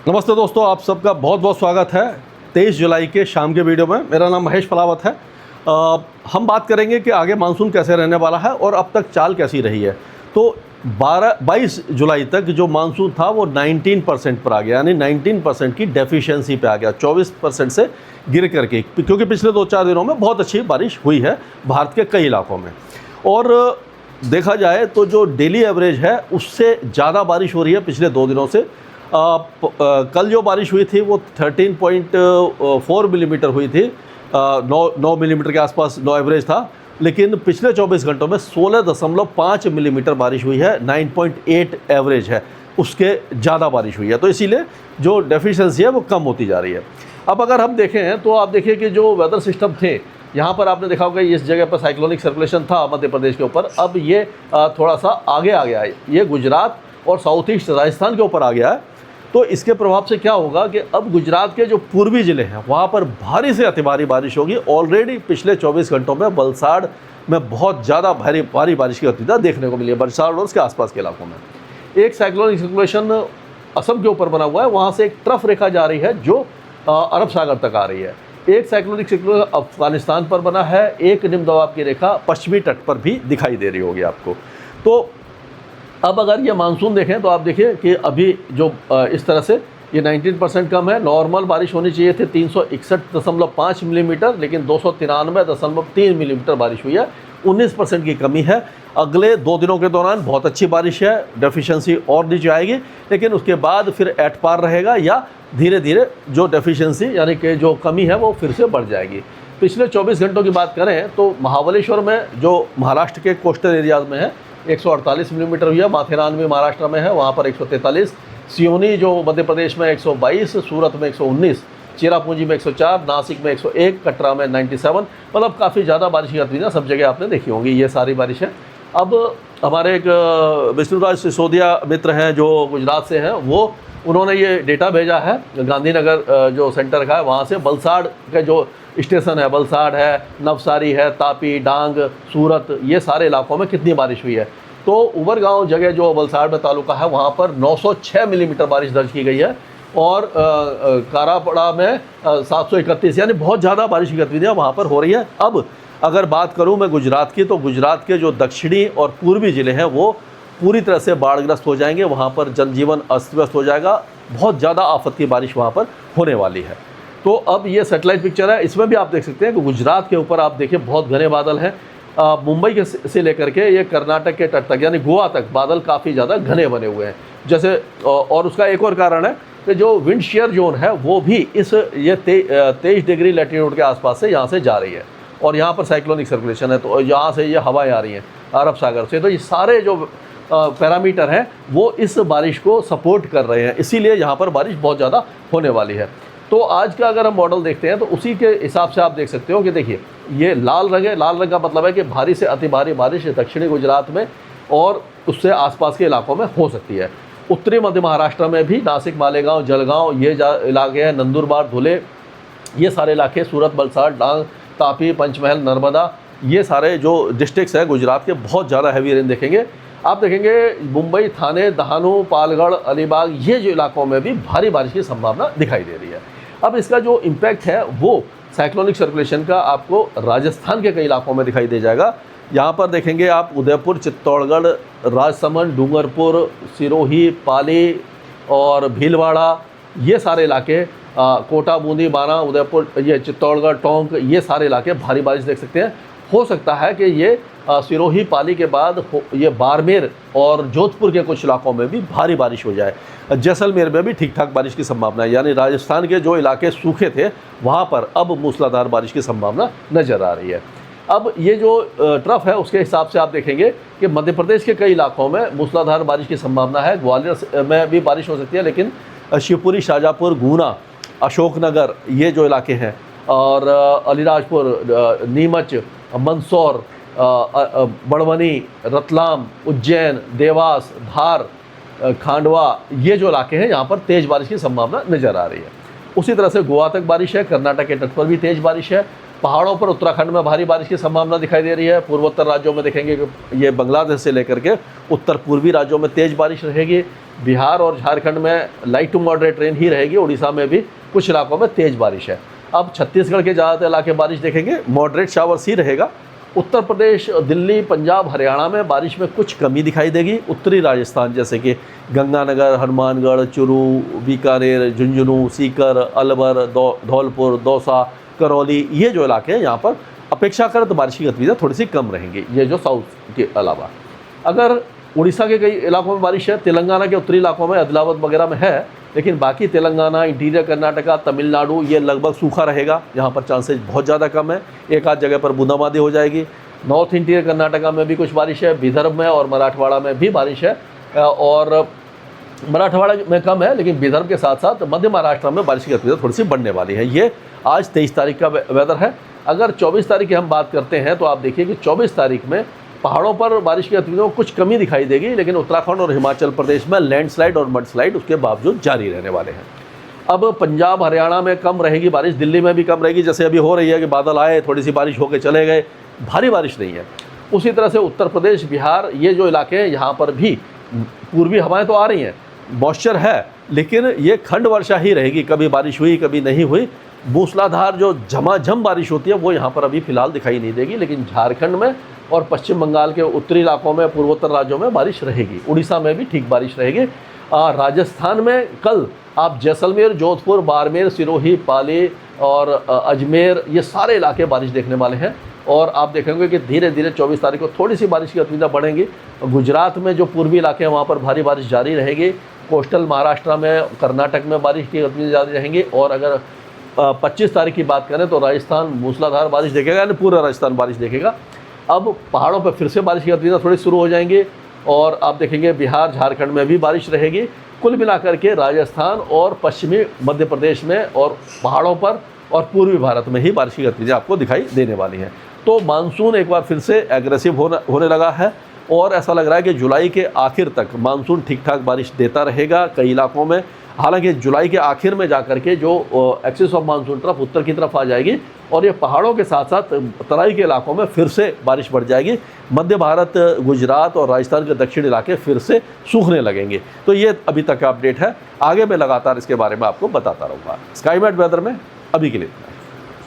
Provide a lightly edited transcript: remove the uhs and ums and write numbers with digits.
नमस्ते दोस्तों, आप सबका बहुत बहुत स्वागत है 23 जुलाई के शाम के वीडियो में। मेरा नाम महेश पलावत है। हम बात करेंगे कि आगे मानसून कैसे रहने वाला है और अब तक चाल कैसी रही है। तो 22 जुलाई तक जो मानसून था वो 19% पर आ गया, यानी 19% की डेफिशिएंसी पे आ गया, 24% से गिर करके, क्योंकि पिछले 2-4 दिनों में बहुत अच्छी बारिश हुई है भारत के कई इलाकों में। और देखा जाए तो जो डेली एवरेज है उससे ज़्यादा बारिश हो रही है पिछले 2 दिनों से। कल जो बारिश हुई थी वो 13.4 मिलीमीटर हुई थी, 9 मिलीमीटर के आसपास नो एवरेज था। लेकिन पिछले 24 घंटों में 16.5 मिलीमीटर बारिश हुई है, 9.8 एवरेज है, उसके ज़्यादा बारिश हुई है। तो इसीलिए जो डेफिशिएंसी है वो कम होती जा रही है। अब अगर हम देखें तो आप देखिए कि जो वेदर सिस्टम थे, यहाँ पर आपने देखा होगा इस जगह पर साइक्लोनिक सर्कुलेशन था मध्य प्रदेश के ऊपर। अब ये थोड़ा सा आगे आ गया है, ये गुजरात और साउथ ईस्ट राजस्थान के ऊपर आ गया है। तो इसके प्रभाव से क्या होगा कि अब गुजरात के जो पूर्वी ज़िले हैं वहाँ पर भारी से अति भारी बारिश होगी। ऑलरेडी पिछले 24 घंटों में वलसाड़ में बहुत ज़्यादा भारी बारिश की गतिविधि देखने को मिली है, वलसाड़ और उसके आसपास के इलाकों में। एक साइक्लोनिक सर्कुलेशन असम के ऊपर बना हुआ है, वहाँ से एक ट्रफ रेखा जा रही है जो अरब सागर तक आ रही है। एक साइक्लोनिक सर्कुलेशन अफगानिस्तान पर बना है, एक निम्न दबाव की रेखा पश्चिमी तट पर भी दिखाई दे रही होगी आपको। तो अब अगर ये मानसून देखें तो आप देखिए कि अभी जो इस तरह से ये 19% कम है। नॉर्मल बारिश होनी चाहिए थी 361.5 मिलीमीटर, लेकिन 293.3 मिलीमीटर बारिश हुई है, 19% की कमी है। अगले 2 दिनों के दौरान बहुत अच्छी बारिश है, डेफिशिएंसी और नीचे आएगी, लेकिन उसके बाद फिर एट पार रहेगा या धीरे धीरे जो डेफिशिएंसी यानी कि जो कमी है वो फिर से बढ़ जाएगी। पिछले 24 घंटों की बात करें तो महाबलेश्वर में जो महाराष्ट्र के कोस्टल एरियाज में है 148 मिलीमीटर हुई है, माथेरान भी महाराष्ट्र में है, वहाँ पर 143, सियोनी जो मध्य प्रदेश में 122, सूरत में 119, चिरापूंजी में 104, नासिक में 101, कटरा में 97। मतलब काफ़ी ज़्यादा बारिश की गतिविधियाँ सब जगह आपने देखी होंगी, ये सारी बारिश है। अब हमारे एक विष्णुराज सिसोदिया मित्र हैं जो गुजरात से हैं, वो उन्होंने ये डेटा भेजा है, गांधीनगर जो सेंटर का है वहाँ से, वलसाड़ के जो स्टेशन है, वलसाड़ है, नवसारी है, तापी, डांग, सूरत, ये सारे इलाकों में कितनी बारिश हुई है। तो उबरगांव जगह जो वलसाड़ में तालुका है वहाँ पर 906 मिलीमीटर बारिश दर्ज की गई है और कारापड़ा में 731, यानी बहुत ज़्यादा बारिश की गतिविधियाँ वहाँ पर हो रही है। अब अगर बात करूँ मैं गुजरात की, तो गुजरात के जो दक्षिणी और पूर्वी ज़िले हैं वो पूरी तरह से बाढ़ग्रस्त हो जाएंगे, वहाँ पर जनजीवन अस्त व्यस्त हो जाएगा, बहुत ज़्यादा आफत की बारिश वहाँ पर होने वाली है। तो अब ये सैटेलाइट पिक्चर है, इसमें भी आप देख सकते हैं कि गुजरात के ऊपर आप देखिए बहुत घने बादल हैं। मुंबई के से लेकर के ये कर्नाटक के तट तक यानी गोवा तक बादल काफ़ी ज़्यादा घने बने हुए हैं जैसे। और उसका एक और कारण है कि जो विंड शेयर जोन है वो भी इस ये 23 डिग्री लैटिट्यूड के आसपास से यहाँ से जा रही है और यहाँ पर साइक्लोनिक सर्कुलेशन है, तो यहाँ से ये हवाएँ आ रही हैं अरब सागर से। तो ये सारे जो पैरामीटर हैं वो इस बारिश को सपोर्ट कर रहे हैं, इसीलिए यहाँ पर बारिश बहुत ज़्यादा होने वाली है। तो आज का अगर हम मॉडल देखते हैं तो उसी के हिसाब से आप देख सकते हो कि देखिए ये लाल रंग है, लाल रंग का मतलब है कि भारी से अति भारी बारिश दक्षिणी गुजरात में और उससे आसपास के इलाकों में हो सकती है। उत्तरी मध्य महाराष्ट्र में भी नासिक, मालेगांव, जलगांव ये इलाके हैं, नंदुरबार, धुले, ये सारे इलाके, सूरत, वलसाड़, डांग, तापी, पंचमहल, नर्मदा, ये सारे जो डिस्ट्रिक्ट्स हैं गुजरात के बहुत ज़्यादा हैवी रेन देखेंगे। आप देखेंगे मुंबई, थाने, दहानू, पालगढ़, अलीबाग, ये जो इलाकों में भी भारी बारिश की संभावना दिखाई दे रही है। अब इसका जो इम्पैक्ट है वो साइक्लोनिक सर्कुलेशन का आपको राजस्थान के कई इलाकों में दिखाई दे जाएगा। यहाँ पर देखेंगे आप उदयपुर, चित्तौड़गढ़, राजसमंद, डूंगरपुर, सिरोही, पाली और भीलवाड़ा, ये सारे इलाके, कोटा, बूंदी, बारां, उदयपुर, ये चित्तौड़गढ़, टोंक, ये सारे इलाके भारी बारिश देख सकते हैं। हो सकता है कि ये सिरोही, पाली के बाद ये बाड़मेर और जोधपुर के कुछ इलाकों में भी भारी बारिश हो जाए। जैसलमेर में भी ठीक ठाक बारिश की संभावना है, यानी राजस्थान के जो इलाके सूखे थे वहाँ पर अब मूसलाधार बारिश की संभावना नज़र आ रही है। अब ये जो ट्रफ है उसके हिसाब से आप देखेंगे कि मध्य प्रदेश के कई इलाकों में मूसलाधार बारिश की संभावना है। ग्वालियर में भी बारिश हो सकती है, लेकिन शिवपुरी, शाजापुर, गुना, अशोकनगर, ये जो इलाके हैं, और अलीराजपुर, नीमच, मंदसौर, बड़वानी, रतलाम, उज्जैन, देवास, धार, खांडवा, ये जो इलाके हैं यहाँ पर तेज़ बारिश की संभावना नज़र आ रही है। उसी तरह से गोवा तक बारिश है, कर्नाटक के तट पर भी तेज़ बारिश है, पहाड़ों पर उत्तराखंड में भारी बारिश की संभावना दिखाई दे रही है। पूर्वोत्तर राज्यों में देखेंगे कि ये बांग्लादेश से लेकर के उत्तर पूर्वी राज्यों में तेज़ बारिश रहेगी। बिहार और झारखंड में लाइट टू मॉडरेट रेन ही रहेगी। उड़ीसा में भी कुछ इलाकों में तेज़ बारिश है। अब छत्तीसगढ़ के ज़्यादातर इलाके बारिश देखेंगे, मॉडरेट शावर्स ही रहेगा। उत्तर प्रदेश, दिल्ली, पंजाब, हरियाणा में बारिश में कुछ कमी दिखाई देगी। उत्तरी राजस्थान जैसे कि गंगानगर, हनुमानगढ़, चुरू, बीकानेर, झुंझुनू, सीकर, अलवर, धौलपुर, दौसा, करौली, ये जो इलाके हैं यहाँ पर अपेक्षाकृत बारिश की गतिविधियाँ थोड़ी सी कम रहेंगी, ये जो साउथ के अलावा। अगर उड़ीसा के कई इलाकों में बारिश है, तेलंगाना के उत्तरी इलाकों में, आदिलाबाद वगैरह में है, लेकिन बाकी तेलंगाना, इंटीरियर कर्नाटका, तमिलनाडु, ये लगभग सूखा रहेगा। यहाँ पर चांसेस बहुत ज़्यादा कम है, एक आध जगह पर बूंदाबांदी हो जाएगी। नॉर्थ इंटीरियर कर्नाटका में भी कुछ बारिश है, विदर्भ में और मराठवाड़ा में भी बारिश है, और मराठवाड़ा में कम है, लेकिन विदर्भ के साथ साथ मध्य महाराष्ट्र में बारिश की गतिविधियाँ थोड़ी सी बढ़ने वाली है। ये आज 23 तारीख का वेदर है। अगर 24 तारीख की हम बात करते हैं तो आप देखिए कि 24 तारीख में पहाड़ों पर बारिश की गतिविधियों में कुछ कमी दिखाई देगी, लेकिन उत्तराखंड और हिमाचल प्रदेश में लैंडस्लाइड और मडस्लाइड उसके बावजूद जारी रहने वाले हैं। अब पंजाब, हरियाणा में कम रहेगी बारिश, दिल्ली में भी कम रहेगी, जैसे अभी हो रही है कि बादल आए, थोड़ी सी बारिश होकर चले गए, भारी बारिश नहीं है। उसी तरह से उत्तर प्रदेश, बिहार, ये जो इलाके हैं यहाँ पर भी पूर्वी हवाएं तो आ रही हैं, मॉइस्चर है, लेकिन ये खंड वर्षा ही रहेगी, कभी बारिश हुई कभी नहीं हुई। मूसलाधार जो झमाझम बारिश होती है वो यहाँ पर अभी फिलहाल दिखाई नहीं देगी, लेकिन झारखंड में और पश्चिम बंगाल के उत्तरी इलाकों में, पूर्वोत्तर राज्यों में बारिश रहेगी। उड़ीसा में भी ठीक बारिश रहेगी। राजस्थान में कल आप जैसलमेर, जोधपुर, बाड़मेर, सिरोही, पाली और अजमेर, ये सारे इलाके बारिश देखने वाले हैं। और आप देखेंगे कि धीरे धीरे 24 तारीख को थोड़ी सी बारिश की गतिविधियाँ बढ़ेंगी। गुजरात में जो पूर्वी इलाके हैं वहाँ पर भारी बारिश जारी रहेगी। कोस्टल महाराष्ट्र में, कर्नाटक में बारिश की गतिविधियाँ जारी रहेंगी। और अगर 25 तारीख की बात करें तो राजस्थान मूसलाधार बारिश देखेगा, यानी पूरा राजस्थान बारिश देखेगा। अब पहाड़ों पर फिर से बारिश की गतिविधियाँ थोड़ी शुरू हो जाएंगी, और आप देखेंगे बिहार, झारखंड में भी बारिश रहेगी। कुल मिलाकर के राजस्थान और पश्चिमी मध्य प्रदेश में और पहाड़ों पर और पूर्वी भारत में ही बारिश की गतिविधियाँ आपको दिखाई देने वाली हैं। तो मानसून एक बार फिर से एग्रेसिव होने लगा है, और ऐसा लग रहा है कि जुलाई के आखिर तक मानसून ठीक ठाक बारिश देता रहेगा कई इलाकों में। हालांकि जुलाई के आखिर में जाकर के जो एक्सिस ऑफ मानसून ट्रफ उत्तर की तरफ आ जाएगी, और ये पहाड़ों के साथ साथ तराई के इलाकों में फिर से बारिश बढ़ जाएगी। मध्य भारत, गुजरात और राजस्थान के दक्षिणी इलाके फिर से सूखने लगेंगे। तो ये अभी तक का अपडेट है, आगे मैं लगातार इसके बारे में आपको बताता रहूँगा। स्काईमेट वेदर में अभी के लिए।